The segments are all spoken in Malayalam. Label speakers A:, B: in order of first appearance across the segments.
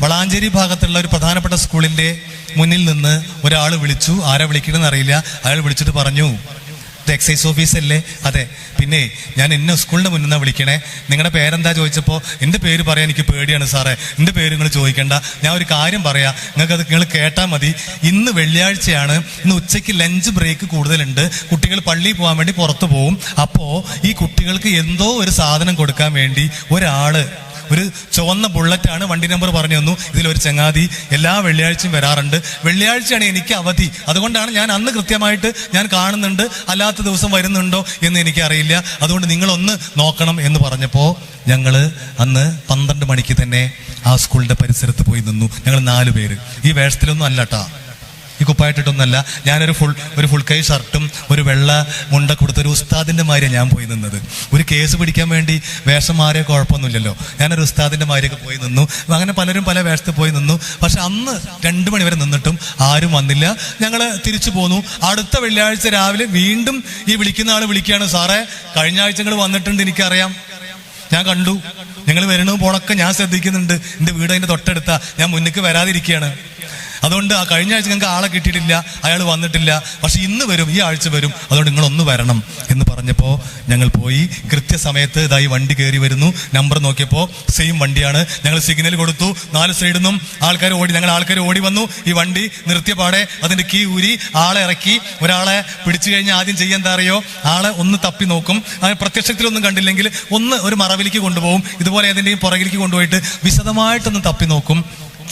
A: വളാഞ്ചേരി ഭാഗത്തുള്ള ഒരു പ്രധാനപ്പെട്ട സ്കൂളിന്റെ മുന്നിൽ നിന്ന് ഒരാൾ വിളിച്ചു. ആരാ വിളിക്കണമെന്ന് അറിയില്ല. അയാൾ വിളിച്ചിട്ട് പറഞ്ഞു, ഇത് എക്സൈസ് ഓഫീസല്ലേ? അതെ. പിന്നെ ഞാൻ ഇന്ന സ്കൂളിന്റെ മുന്നിൽ നിന്നാണ് വിളിക്കണേ. നിങ്ങളുടെ പേരെന്താ ചോദിച്ചപ്പോൾ എൻ്റെ പേര് പറയാൻ എനിക്ക് പേടിയാണ് സാറേ, എൻ്റെ പേര് നിങ്ങൾ ചോദിക്കണ്ട. ഞാൻ ഒരു കാര്യം പറയാം, നിങ്ങൾ കേട്ടാൽ മതി. ഇന്ന് വെള്ളിയാഴ്ചയാണ്, ഇന്ന് ഉച്ചയ്ക്ക് ലഞ്ച് ബ്രേക്ക് കൂടുതലുണ്ട്. കുട്ടികൾ പള്ളിയിൽ പോകാൻ വേണ്ടി പുറത്തു പോകും. അപ്പോൾ ഈ കുട്ടികൾക്ക് എന്തോ ഒരു സാധനം കൊടുക്കാൻ വേണ്ടി ഒരു ചുവന്ന ബുള്ളറ്റാണ്, വണ്ടി നമ്പർ പറഞ്ഞു തന്നു. ഇതിലൊരു ചങ്ങാതി എല്ലാ വെള്ളിയാഴ്ചയും വരാറുണ്ട്. വെള്ളിയാഴ്ചയാണ് എനിക്ക് അവധി, അതുകൊണ്ടാണ് ഞാൻ അന്ന് കൃത്യമായിട്ട് ഞാൻ കാണുന്നുണ്ട്. അല്ലാത്ത ദിവസം വരുന്നുണ്ടോ എന്ന് എനിക്കറിയില്ല. അതുകൊണ്ട് നിങ്ങളൊന്ന് നോക്കണം എന്ന് പറഞ്ഞപ്പോൾ ഞങ്ങൾ അന്ന് 12 മണിക്ക് തന്നെ ആ സ്കൂളിന്റെ പരിസരത്ത് പോയി നിന്നു. ഞങ്ങൾ 4 പേര്. ഈ വേഷത്തിലൊന്നും അല്ലട്ടാ, ഈ കുപ്പായിട്ടിട്ടൊന്നല്ല. ഞാനൊരു ഫുൾ കൈ ഷർട്ടും ഒരു വെള്ള മുണ്ട കൊടുത്തൊരു ഉസ്താദിന്റെ മാതിരിയാണ് ഞാൻ പോയി നിന്നത്. ഒരു കേസ് പിടിക്കാൻ വേണ്ടി വേഷം മാറിയ കുഴപ്പമൊന്നുമില്ലല്ലോ. ഞാനൊരു ഉസ്താദിന്റെ മാതിരിയൊക്കെ പോയി നിന്നു. അങ്ങനെ പലരും പല വേഷത്തിൽ പോയി നിന്നു. പക്ഷെ അന്ന് 2 മണി വരെ നിന്നിട്ടും ആരും വന്നില്ല. ഞങ്ങൾ തിരിച്ചു പോന്നു. അടുത്ത വെള്ളിയാഴ്ച രാവിലെ വീണ്ടും ഈ വിളിക്കുന്ന ആള് വിളിക്കുകയാണ്, സാറേ കഴിഞ്ഞ ആഴ്ച നിങ്ങൾ വന്നിട്ടുണ്ട്, എനിക്കറിയാം, ഞാൻ കണ്ടു, നിങ്ങൾ വരണോ പോണൊക്കെ ഞാൻ ശ്രദ്ധിക്കുന്നുണ്ട്. എൻ്റെ വീട് അതിൻ്റെ തൊട്ടടുത്താ, ഞാൻ മുന്നിക്ക് വരാതിരിക്കുകയാണ്. അതുകൊണ്ട് ആ കഴിഞ്ഞ ആഴ്ച ഞങ്ങൾക്ക് ആളെ കിട്ടിയിട്ടില്ല, അയാൾ വന്നിട്ടില്ല. പക്ഷെ ഇന്ന് വരും, ഈ ആഴ്ച വരും, അതുകൊണ്ട് നിങ്ങളൊന്ന് വരണം എന്ന് പറഞ്ഞപ്പോൾ ഞങ്ങൾ പോയി. കൃത്യസമയത്ത് ഇതായി വണ്ടി കയറി വരുന്നു. നമ്പർ നോക്കിയപ്പോൾ സെയിം വണ്ടിയാണ്. ഞങ്ങൾ സിഗ്നൽ കൊടുത്തു. 4 സൈഡിൽ നിന്നും ആൾക്കാർ ഓടി വന്നു. ഈ വണ്ടി നിർത്തിയ പാടെ അതിന്റെ കീ ഊരി ആളെ ഇറക്കി. ഒരാളെ പിടിച്ചു കഴിഞ്ഞാൽ ആദ്യം ചെയ്യാൻ എന്താ അറിയോ, ആളെ ഒന്ന് തപ്പി നോക്കും. അങ്ങനെ പ്രത്യക്ഷത്തിലൊന്നും കണ്ടില്ലെങ്കിൽ ഒരു മറവിലേക്ക് കൊണ്ടുപോകും. ഇതുപോലെ ഏതിൻ്റെയും പുറകിലേക്ക് കൊണ്ടുപോയിട്ട് വിശദമായിട്ടൊന്ന് തപ്പി നോക്കും.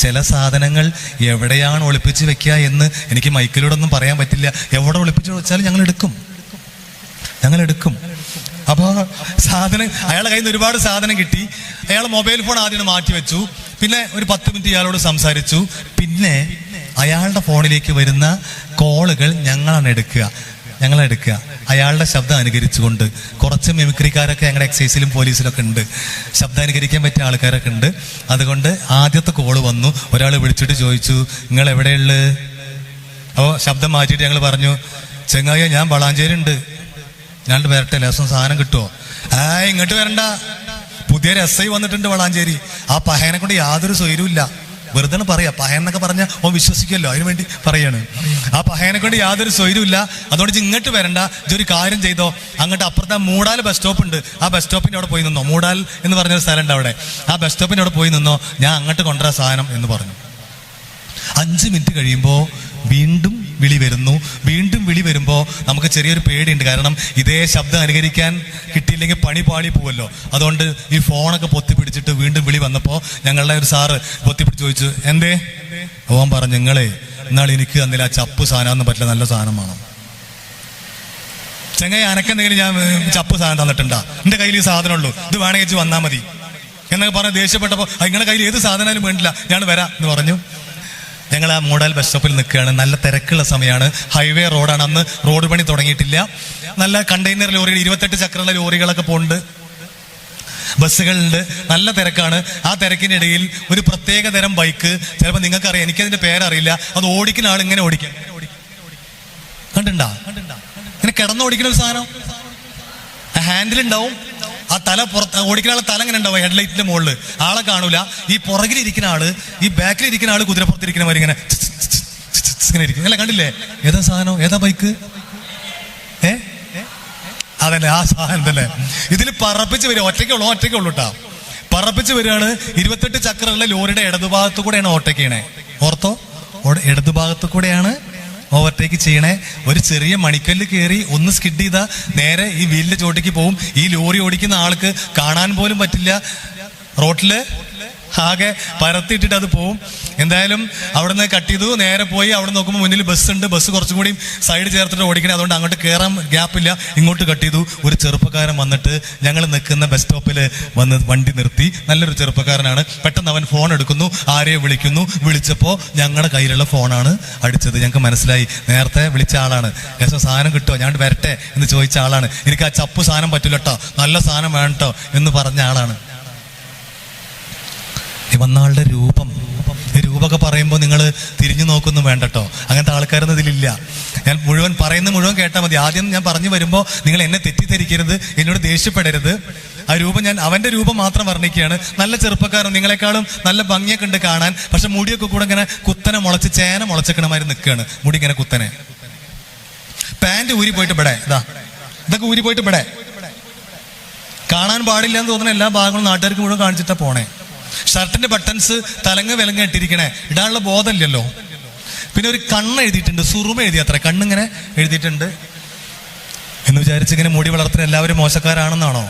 A: ചില സാധനങ്ങൾ എവിടെയാണ് ഒളിപ്പിച്ച് വെക്കുക എന്ന് എനിക്ക് മൈക്കിലൂടെ ഒന്നും പറയാൻ പറ്റില്ല. എവിടെ ഒളിപ്പിച്ച് വെച്ചാലും ഞങ്ങൾ എടുക്കും. അപ്പോൾ അയാളുടെ കയ്യിൽ നിന്ന് ഒരുപാട് സാധനം കിട്ടി. അയാൾ മൊബൈൽ ഫോൺ ആദ്യം മാറ്റി വെച്ചു. പിന്നെ ഒരു 10 മിനിറ്റ് ഇയാളോട് സംസാരിച്ചു. പിന്നെ അയാളുടെ ഫോണിലേക്ക് വരുന്ന കോളുകൾ ഞങ്ങളാണ് എടുക്കുക. അയാളുടെ ശബ്ദം അനുകരിച്ചുകൊണ്ട്. കുറച്ച് മിമിക്രിക്കാരൊക്കെ ഞങ്ങളുടെ എക്സൈസിലും പോലീസിലൊക്കെ ഉണ്ട്, ശബ്ദം അനുകരിക്കാൻ പറ്റിയ ആൾക്കാരൊക്കെ ഉണ്ട്. അതുകൊണ്ട് ആദ്യത്തെ കോള് വന്നു. ഒരാൾ വിളിച്ചിട്ട് ചോദിച്ചു, നിങ്ങൾ എവിടെയുള്ളത്? അപ്പോൾ ശബ്ദം മാറ്റിയിട്ട് ഞങ്ങൾ പറഞ്ഞു, ചെങ്ങായ ഞാൻ വളാഞ്ചേരി ഉണ്ട്, ഞാൻ വരട്ടെ, ലേശം സാധനം കിട്ടുമോ? ഇങ്ങോട്ട് വരണ്ട, പുതിയൊരു SI വന്നിട്ടുണ്ട് വളാഞ്ചേരി. ആ പഹയനെ കൊണ്ട് യാതൊരു സ്വൈര്യമില്ല. വെറുതെ പറയാ, പഹയൻ എന്നൊക്കെ പറഞ്ഞാൽ ഓൻ വിശ്വസിക്കുമല്ലോ, അതിനു വേണ്ടി പറയാണ്. ആ പഹയനെ കൊണ്ട് യാതൊരു സ്വൈര്യമില്ല. അതുകൊണ്ട് ഇങ്ങോട്ട് വരണ്ട, ഇതൊരു കാര്യം ചെയ്തോ, അങ്ങോട്ട് അപ്പുറത്തെ മൂടാൽ ബസ് സ്റ്റോപ്പ് ഉണ്ട്, ആ ബസ് സ്റ്റോപ്പിന്റെ അവിടെ പോയി നിന്നോ. മൂടാൽ എന്ന് പറഞ്ഞൊരു സ്ഥലം ഉണ്ട് അവിടെ, ആ ബസ് സ്റ്റോപ്പിന്റെ അവിടെ പോയി നിന്നോ, ഞാൻ അങ്ങോട്ട് കൊണ്ടുവരാൻ സാധനം എന്ന് പറഞ്ഞു. 5 മിനിറ്റ് കഴിയുമ്പോൾ വീണ്ടും വിളി വരുമ്പോൾ നമുക്ക് ചെറിയൊരു പേടിയുണ്ട്. കാരണം ഇതേ ശബ്ദം അനുകരിക്കാൻ കിട്ടിയില്ലെങ്കിൽ പണി പാളി പോവല്ലോ. അതുകൊണ്ട് ഈ ഫോണൊക്കെ പൊത്തിപ്പിടിച്ചിട്ട് വീണ്ടും വിളി വന്നപ്പോൾ ഞങ്ങളുടെ ഒരു സാറ് പൊത്തിപ്പിടിച്ച് ചോദിച്ചു, എന്തേ? ഓൻ പറഞ്ഞു, നിങ്ങളെ എന്നാൽ എനിക്ക് തന്നില്ല, ആ ചപ്പ് സാധനം പറ്റില്ല, നല്ല സാധനം വേണം. ചെങ്ങായി അനക്കെന്തെങ്കിലും ഞാൻ ചപ്പ് സാധനം തന്നിട്ടുണ്ടാ? എൻ്റെ കയ്യിൽ ഈ സാധനമുള്ളൂ, ഇത് വേണമെങ്കിൽ വന്നാൽ മതി എന്നൊക്കെ പറഞ്ഞ് ദേഷ്യപ്പെട്ടപ്പോൾ നിങ്ങളുടെ കയ്യിൽ ഏത് സാധനമായാലും വേണ്ടില്ല, ഞാൻ വരാം എന്ന് പറഞ്ഞു. ഞങ്ങൾ ആ മൂടാൽ ബസ് സ്റ്റോപ്പിൽ നിൽക്കുകയാണ്. നല്ല തിരക്കുള്ള സമയമാണ്, ഹൈവേ റോഡാണ്. അന്ന് റോഡ് പണി തുടങ്ങിയിട്ടില്ല. നല്ല കണ്ടെയ്നർ ലോറികൾ, 28 ചക്രമുള്ള ലോറികളൊക്കെ പോകുന്നുണ്ട്, ബസ്സുകളുണ്ട്, നല്ല തിരക്കാണ്. ആ തിരക്കിൻ്റെ ഇടയിൽ ഒരു പ്രത്യേക തരം ബൈക്ക്, ചിലപ്പോൾ നിങ്ങൾക്കറിയാം, എനിക്കതിന്റെ പേരറിയില്ല, അത് ഓടിക്കുന്ന ആൾ ഇങ്ങനെ ഓടിക്കാൻ കണ്ടിട്ടുണ്ടാ? ഇങ്ങനെ കിടന്നോടിക്കുന്ന ഒരു സാധനം, ഹാൻഡിൽ ഉണ്ടാവും, ആ തല പുറത്ത് ഓടിക്കുന്ന ആളെ തല ഇങ്ങനെ ഉണ്ടാവും ഹെഡ്ലൈറ്റിന്റെ മുകളിൽ, ആളെ കാണൂല. ഈ പുറകിലിരിക്കുന്ന ആള്, ഈ ബാക്കിലിരിക്കുന്ന ആള് കുതിരപ്പുറത്തിരിക്കുന്ന മാതിരി ഇങ്ങനെ ഇരിക്കും. അല്ല, കണ്ടില്ലേ? ഏതാ സാധനം, ഏതാ ബൈക്ക്? അതല്ലേ, ആ സാധനം തന്നെ. ഇതിൽ പറപ്പിച്ച് വരിക, ഒറ്റയ്ക്കുള്ളൂ കേട്ടാ, പറപ്പിച്ച് വരികയാണ്. 28 ചക്രമുള്ള ലോറിയുടെ ഇടതുഭാഗത്തു കൂടെയാണ് ഓവർടേക്ക് ചെയ്യണേ. ഓർത്തോ, ഇടതുഭാഗത്തു കൂടെയാണ് ഓവർടേക്ക് ചെയ്യണേ. ഒരു ചെറിയ മണിക്കല്ല് കയറി ഒന്ന് സ്കിഡ് ചെയ്താൽ നേരെ ഈ വീലിന്റെ ചോട്ടേക്ക് പോവും. ഈ ലോറി ഓടിക്കുന്ന ആൾക്ക് കാണാൻ പോലും പറ്റില്ല, റോട്ടില് ആകെ പരത്തിയിട്ടിട്ട് അത് പോവും. എന്തായാലും അവിടെ നിന്ന് കട്ട് ചെയ്തു, നേരെ പോയി. അവിടെ നോക്കുമ്പോൾ മുന്നിൽ ബസ് ഉണ്ട്, ബസ് കുറച്ചും കൂടി സൈഡ് ചേർത്തിട്ട് ഓടിക്കണേ, അതുകൊണ്ട് അങ്ങോട്ട് കയറാൻ ഗ്യാപ്പില്ല, ഇങ്ങോട്ട് കട്ട് ചെയ്തു. ഒരു ചെറുപ്പക്കാരൻ വന്നിട്ട് ഞങ്ങൾ നിൽക്കുന്ന ബസ് സ്റ്റോപ്പിൽ വന്ന് വണ്ടി നിർത്തി. നല്ലൊരു ചെറുപ്പക്കാരനാണ്. പെട്ടെന്ന് അവൻ ഫോൺ എടുക്കുന്നു, ആരെയോ വിളിക്കുന്നു. വിളിച്ചപ്പോൾ ഞങ്ങളുടെ കയ്യിലുള്ള ഫോണാണ് അടിച്ചത്. ഞങ്ങൾക്ക് മനസ്സിലായി, നേരത്തെ വിളിച്ച ആളാണ്. ഏകദേശം സാധനം കിട്ടുമോ, ഞാൻ വരട്ടെ എന്ന് ചോദിച്ച ആളാണ്. എനിക്ക് ആ ചപ്പ് സാധനം പറ്റില്ല കേട്ടോ, നല്ല സാധനം വേണം കേട്ടോ എന്ന് പറഞ്ഞ ആളാണ്. വന്നാളുടെ രൂപമൊക്കെ പറയുമ്പോൾ നിങ്ങൾ തിരിഞ്ഞു നോക്കൊന്നും വേണ്ട കേട്ടോ, അങ്ങനത്തെ ആൾക്കാരൊന്നും ഇതിലില്ല. ഞാൻ മുഴുവൻ കേട്ടാൽ മതി. ആദ്യം ഞാൻ പറഞ്ഞു വരുമ്പോൾ നിങ്ങൾ എന്നെ തെറ്റിദ്ധരിക്കരുത്, എന്നോട് ദേഷ്യപ്പെടരുത്. ആ രൂപം ഞാൻ അവന്റെ രൂപം മാത്രം വർണ്ണിക്കുകയാണ്. നല്ല ചെറുപ്പക്കാരൻ, നിങ്ങളെക്കാളും നല്ല ഭംഗിയൊക്കെ ഉണ്ട് കാണാൻ. പക്ഷെ മുടിയൊക്കെ കൂടെ ഇങ്ങനെ കുത്തനെ മുളച്ച് ചേന മുളച്ചക്കണമാതിരി നിൽക്കുകയാണ്. മുടി ഇങ്ങനെ കുത്തനെ. പാന്റ് ഊരി പോയിട്ട് ഇവിടെ ഇതൊക്കെ ഊരി പോയിട്ട് ഇവിടെ കാണാൻ പാടില്ല എന്ന് തോന്നുന്ന എല്ലാ ഭാഗങ്ങളും നാട്ടുകാർക്ക് മുഴുവൻ കാണിച്ചിട്ടാ പോണേ. ഷർട്ടിന്റെ ബട്ടൺസ് തലങ്ങ് വിലങ്ങ് ഇട്ടിരിക്കണേ, ഇടാനുള്ള ബോധമില്ലല്ലോ. പിന്നെ ഒരു കണ്ണ് എഴുതിയിട്ടുണ്ട്, സുറുമ എഴുതി, അത്ര കണ്ണിങ്ങനെ എഴുതിയിട്ടുണ്ട് എന്ന് വിചാരിച്ചിങ്ങനെ മുടി വളർത്തുന്ന എല്ലാവരും മോശക്കാരാണെന്നാണോ?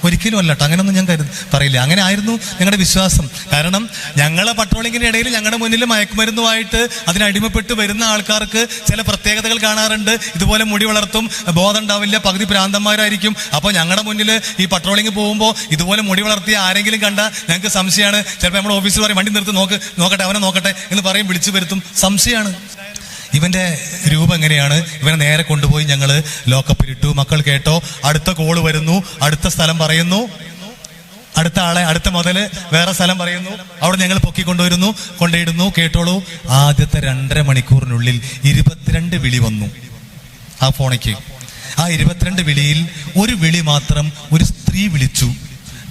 A: ഒരിക്കലും അല്ല കേട്ടോ, അങ്ങനെയൊന്നും ഞാൻ പറയില്ല. അങ്ങനെ ആയിരുന്നു ഞങ്ങളുടെ വിശ്വാസം. കാരണം ഞങ്ങളെ പട്രോളിങ്ങിന്റെ ഇടയിൽ ഞങ്ങളുടെ മുന്നിൽ മയക്കുമരുന്നുമായിട്ട് അതിനടിമപ്പെട്ട് വരുന്ന ആൾക്കാർക്ക് ചില പ്രത്യേകതകൾ കാണാറുണ്ട്. ഇതുപോലെ മുടി വളർത്തും, ബോധം ഉണ്ടാവില്ല, പകുതി ഭ്രാന്തന്മാരായിരിക്കും. അപ്പോൾ ഞങ്ങളുടെ മുന്നിൽ ഈ പട്രോളിങ് പോകുമ്പോൾ ഇതുപോലെ മുടി വളർത്തിയ ആരെങ്കിലും കണ്ടാൽ ഞങ്ങൾക്ക് സംശയമാണ്. ചിലപ്പോൾ നമ്മുടെ ഓഫീസിൽ പറയും വണ്ടി നിർത്തി നോക്കട്ടെ അവനെ നോക്കട്ടെ എന്ന് പറയും, വിളിച്ചു വരുത്തും. സംശയമാണ്. ഇവന്റെ രൂപം എങ്ങനെയാണ്? ഇവനെ നേരെ കൊണ്ടുപോയി ഞങ്ങൾ ലോക്കപ്പിലിട്ടു. മക്കൾ കേട്ടോ, അടുത്ത കോള് വരുന്നു, അടുത്ത സ്ഥലം പറയുന്നു, അടുത്ത ആളെ, അടുത്ത മുതല് വേറെ സ്ഥലം പറയുന്നു. അവിടെ ഞങ്ങൾ പൊക്കിക്കൊണ്ടുവരുന്നു, കൊണ്ടിടുന്നു. കേട്ടോളൂ, ആദ്യത്തെ 2.5 മണിക്കൂറിനുള്ളിൽ 22 വിളി വന്നു ആ ഫോണിക്ക്. ആ 22 വിളിയിൽ ഒരു വിളി മാത്രം ഒരു സ്ത്രീ വിളിച്ചു.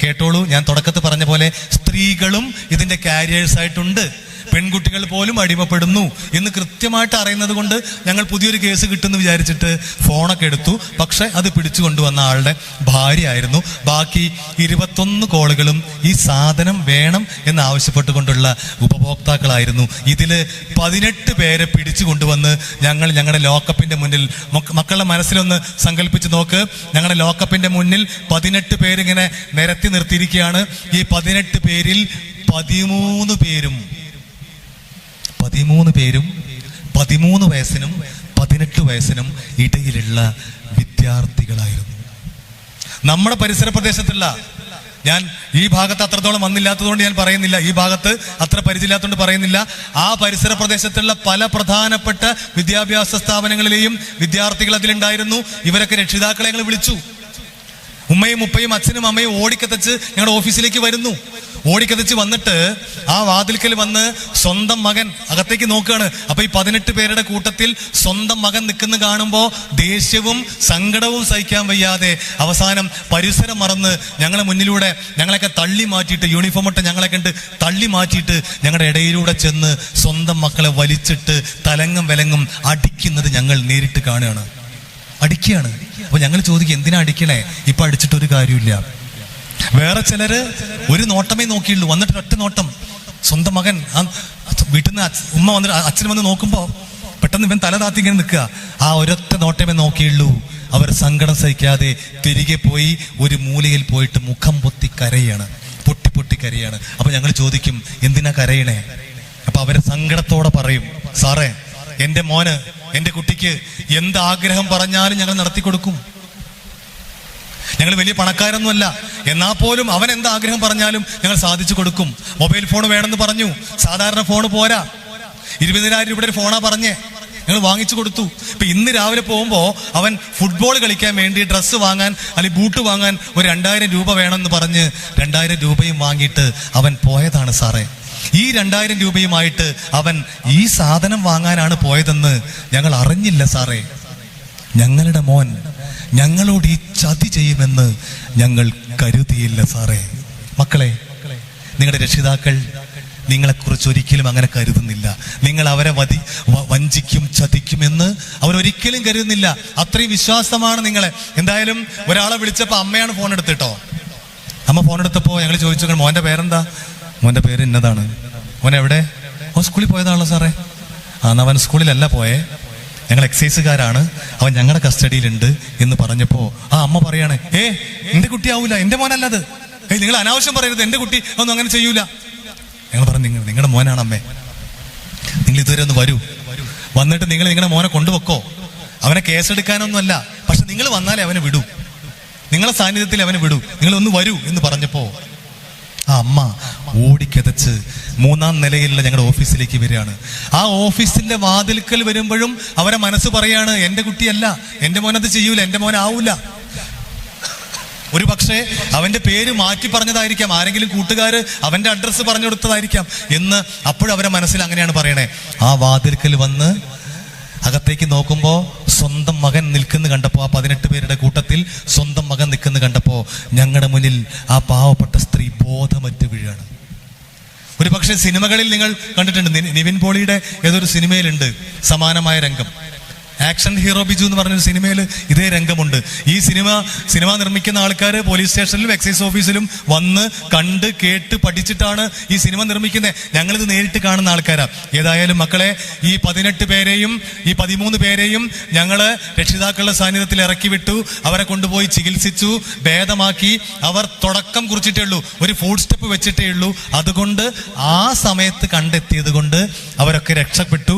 A: കേട്ടോളൂ, ഞാൻ തുടക്കത്തിൽ പറഞ്ഞ പോലെ സ്ത്രീകളും ഇതിന്റെ കാരിയേഴ്സ് ആയിട്ടുണ്ട്. പെൺകുട്ടികൾ പോലും അടിമപ്പെടുന്നു എന്ന് കൃത്യമായിട്ട് അറിയുന്നത് കൊണ്ട് ഞങ്ങൾ പുതിയൊരു കേസ് കിട്ടുമെന്ന് വിചാരിച്ചിട്ട് ഫോണൊക്കെ എടുത്തു. പക്ഷെ അത് പിടിച്ചു കൊണ്ടുവന്ന ആളുടെ ഭാര്യയായിരുന്നു. ബാക്കി 21 കോളുകളും ഈ സാധനം വേണം എന്നാവശ്യപ്പെട്ടുകൊണ്ടുള്ള ഉപഭോക്താക്കളായിരുന്നു. ഇതില് 18 പേരെ പിടിച്ചു കൊണ്ടുവന്ന് ഞങ്ങളുടെ ലോക്കപ്പിന്റെ മുന്നിൽ, മക്കളുടെ മനസ്സിലൊന്ന് സങ്കല്പിച്ച് നോക്ക്, ഞങ്ങളുടെ ലോക്കപ്പിന്റെ മുന്നിൽ 18 പേരിങ്ങനെ നിരത്തി നിർത്തിയിരിക്കുകയാണ്. ഈ 18 പേരിൽ 13 പേരും 13 വയസ്സിനും 18 വയസ്സിനും ഇടയിലുള്ള വിദ്യാർത്ഥികളായിരുന്നു. നമ്മുടെ പരിസര പ്രദേശത്തുള്ള, ഞാൻ ഈ ഭാഗത്ത് അത്രത്തോളം വന്നില്ലാത്തതുകൊണ്ട് ഞാൻ പറയുന്നില്ല, ഈ ഭാഗത്ത് അത്ര പരിചയമില്ലാത്തതുകൊണ്ട് പറയുന്നില്ല, ആ പരിസര പ്രദേശത്തുള്ള പല പ്രധാനപ്പെട്ട വിദ്യാഭ്യാസ സ്ഥാപനങ്ങളിലെയും വിദ്യാർത്ഥികൾ അതിലുണ്ടായിരുന്നു. ഇവരൊക്കെ രക്ഷിതാക്കളെ ഞങ്ങൾ വിളിച്ചു. ഉമ്മയും ഉപ്പയും അച്ഛനും അമ്മയും ഓടിക്കത്തച്ച് ഞങ്ങളുടെ ഓഫീസിലേക്ക് വരുന്നു. ഓടിക്കതച്ച് വന്നിട്ട് ആ വാതിൽക്കൽ വന്ന് സ്വന്തം മകൻ അകത്തേക്ക് നോക്കുകയാണ്. അപ്പൊ ഈ 18 പേരുടെ കൂട്ടത്തിൽ സ്വന്തം മകൻ നിൽക്കുന്ന കാണുമ്പോൾ ദേഷ്യവും സങ്കടവും സഹിക്കാൻ വയ്യാതെ അവസാനം പരിസരം മറന്ന് ഞങ്ങളെ മുന്നിലൂടെ ഞങ്ങളെയൊക്കെ തള്ളി മാറ്റിയിട്ട്, യൂണിഫോം ഇട്ട് ഞങ്ങളെ കണ്ട് തള്ളി മാറ്റിയിട്ട് ഞങ്ങളുടെ ഇടയിലൂടെ ചെന്ന് സ്വന്തം മക്കളെ വലിച്ചിട്ട് തലങ്ങും വിലങ്ങും അടിക്കുന്നത് ഞങ്ങൾ നേരിട്ട് കാണുകയാണ്. അടിക്കുകയാണ്. അപ്പൊ ഞങ്ങൾ ചോദിക്കും, എന്തിനാ അടിക്കണേ? ഇപ്പൊ അടിച്ചിട്ടൊരു കാര്യമില്ല. വേറെ ചിലര് ഒരു നോട്ടമേ നോക്കിയുള്ളൂ. വന്നിട്ട് ഒറ്റ നോട്ടം, സ്വന്തം മകൻ വീട്ടിൽ നിന്ന് ഉമ്മ വന്നിട്ട് അച്ഛൻ വന്ന് നോക്കുമ്പോ പെട്ടെന്ന് ഇവൻ തല താത്തി ഇങ്ങനെ നിൽക്കുക. ആ ഒരൊറ്റ നോട്ടമേ നോക്കിയുള്ളൂ. അവർ സങ്കടം സഹിക്കാതെ തിരികെ പോയി ഒരു മൂലയിൽ പോയിട്ട് മുഖം പൊത്തി കരയാണ്, പൊട്ടി കരയാണ്. അപ്പൊ ഞങ്ങൾ ചോദിക്കും, എന്തിനാ കരയണേ? അപ്പൊ അവര് സങ്കടത്തോടെ പറയും, സാറേ, എന്റെ മോന്, എന്റെ കുട്ടിക്ക് എന്ത് ആഗ്രഹം പറഞ്ഞാലും ഞങ്ങൾ നടത്തി കൊടുക്കും. ഞങ്ങൾ വലിയ പണക്കാരൊന്നുമല്ല, എന്നാൽ പോലും അവൻ എന്ത് ആഗ്രഹം പറഞ്ഞാലും ഞങ്ങൾ സാധിച്ചു കൊടുക്കും. മൊബൈൽ ഫോൺ വേണമെന്ന് പറഞ്ഞു, സാധാരണ ഫോൺ പോരാ, 20,000 രൂപയുടെ ഒരു ഫോണാ പറഞ്ഞേ, ഞങ്ങൾ വാങ്ങിച്ചു കൊടുത്തു. ഇപ്പൊ ഇന്ന് രാവിലെ പോകുമ്പോ അവൻ ഫുട്ബോൾ കളിക്കാൻ വേണ്ടി ഡ്രസ്സ് വാങ്ങാൻ അല്ലെങ്കിൽ ബൂട്ട് വാങ്ങാൻ ഒരു 2,000 രൂപ വേണമെന്ന് പറഞ്ഞ് 2,000 രൂപയും വാങ്ങിയിട്ട് അവൻ പോയതാണ് സാറേ. ഈ 2,000 രൂപയുമായിട്ട് അവൻ ഈ സാധനം വാങ്ങാനാണ് പോയതെന്ന് ഞങ്ങൾ അറിഞ്ഞില്ല സാറേ. ഞങ്ങളുടെ മോൻ ഞങ്ങളോട് ഈ ചതി ചെയ്യുമെന്ന് ഞങ്ങൾ കരുതിയില്ല സാറേ. മക്കളെ, നിങ്ങളുടെ രക്ഷിതാക്കൾ നിങ്ങളെക്കുറിച്ച് ഒരിക്കലും അങ്ങനെ കരുതുന്നില്ല. നിങ്ങൾ അവരെ വഞ്ചിക്കും, ചതിക്കുമെന്ന് അവരൊരിക്കലും കരുതുന്നില്ല. അത്രയും വിശ്വാസമാണ് നിങ്ങളെ. എന്തായാലും ഒരാളെ വിളിച്ചപ്പോ അമ്മയാണ് ഫോൺ എടുത്തിട്ടോ. അമ്മ ഫോൺ എടുത്തപ്പോ ഞങ്ങൾ ചോദിച്ചു, മോന്റെ പേരെന്താ? മോന്റെ പേര് ഇന്നതാണ്. മോൻ എവിടെ? ഓ, സ്കൂളിൽ പോയതാണല്ലോ സാറേ. അവൻ സ്കൂളിലല്ല പോയേ, ഞങ്ങൾ എക്സൈസുകാരാണ്, അവൻ ഞങ്ങളുടെ കസ്റ്റഡിയിലുണ്ട് എന്ന് പറഞ്ഞപ്പോ ആ അമ്മ പറയാണ്, എന്റെ കുട്ടി ആവൂല, എന്റെ മോനല്ലത്, നിങ്ങൾ അനാവശ്യം പറയരുത്, എന്റെ കുട്ടി ഒന്നും അങ്ങനെ ചെയ്യൂല. ഞങ്ങൾ പറഞ്ഞു, നിങ്ങളുടെ മോനാണ് അമ്മേ, നിങ്ങൾ ഇതുവരെ ഒന്ന് വരൂ, വന്നിട്ട് നിങ്ങൾ നിങ്ങളുടെ മോനെ കൊണ്ടുവെക്കോ, അവനെ കേസെടുക്കാനൊന്നുമല്ല, പക്ഷെ നിങ്ങൾ വന്നാലേ അവനെ വിടൂ, നിങ്ങളെ സാന്നിധ്യത്തിൽ അവനെ വിടൂ, നിങ്ങൾ ഒന്ന് വരൂ എന്ന് പറഞ്ഞപ്പോ ആ അമ്മ ഓടിക്കതച്ച് 3-ാം നിലയിലുള്ള ഞങ്ങളുടെ ഓഫീസിലേക്ക് വരികയാണ്. ആ ഓഫീസിന്റെ വാതിൽക്കൽ വരുമ്പോഴും അവരെ മനസ്സ് പറയാണ്, എന്റെ കുട്ടിയല്ല, എന്റെ മോനത് ചെയ്യൂല, എന്റെ മോനാവൂല. ഒരു പക്ഷേ അവന്റെ പേര് മാറ്റി പറഞ്ഞതായിരിക്കാം, ആരെങ്കിലും കൂട്ടുകാര് അവന്റെ അഡ്രസ്സ് പറഞ്ഞു കൊടുത്തതായിരിക്കാം എന്ന് അപ്പോഴും അവരെ മനസ്സിൽ അങ്ങനെയാണ് പറയണേ. ആ വാതിൽക്കൽ വന്ന് അകത്തേക്ക് നോക്കുമ്പോൾ സ്വന്തം മകൻ നിൽക്കുന്ന കണ്ടപ്പോൾ, ആ 18 പേരുടെ കൂട്ടത്തിൽ സ്വന്തം മകൻ നിൽക്കുന്ന കണ്ടപ്പോൾ ഞങ്ങളുടെ മുന്നിൽ ആ പാവപ്പെട്ട സ്ത്രീ ബോധമറ്റ് വീഴാണ്. ഒരു പക്ഷേ സിനിമകളിൽ നിങ്ങൾ കണ്ടിട്ടുണ്ട്, നിവിൻ പോളിയുടെ ഏതൊരു സിനിമയിലുണ്ട് സമാനമായ രംഗം. ആക്ഷൻ ഹീറോ ബിജു എന്ന് പറഞ്ഞൊരു സിനിമയിൽ ഇതേ രംഗമുണ്ട്. ഈ സിനിമ നിർമ്മിക്കുന്ന ആൾക്കാർ പോലീസ് സ്റ്റേഷനിലും എക്സൈസ് ഓഫീസിലും വന്ന് കണ്ട് കേട്ട് പഠിച്ചിട്ടാണ് ഈ സിനിമ നിർമ്മിക്കുന്നത്. ഞങ്ങളിത് നേരിട്ട് കാണുന്ന ആൾക്കാരാ. ഏതായാലും മക്കളെ, ഈ 18 പേരെയും ഈ 13 പേരെയും ഞങ്ങള് രക്ഷിതാക്കളുടെ സാന്നിധ്യത്തിൽ ഇറക്കി വിട്ടു. അവരെ കൊണ്ടുപോയി ചികിത്സിച്ചു, ഭേദമാക്കി. അവർ തുടക്കം കുറിച്ചിട്ടേ ഉള്ളൂ, ഒരു ഫുഡ് സ്റ്റെപ്പ് വെച്ചിട്ടേ ഉള്ളൂ. അതുകൊണ്ട് ആ സമയത്ത് കണ്ടെത്തിയത് കൊണ്ട് അവരൊക്കെ രക്ഷപ്പെട്ടു.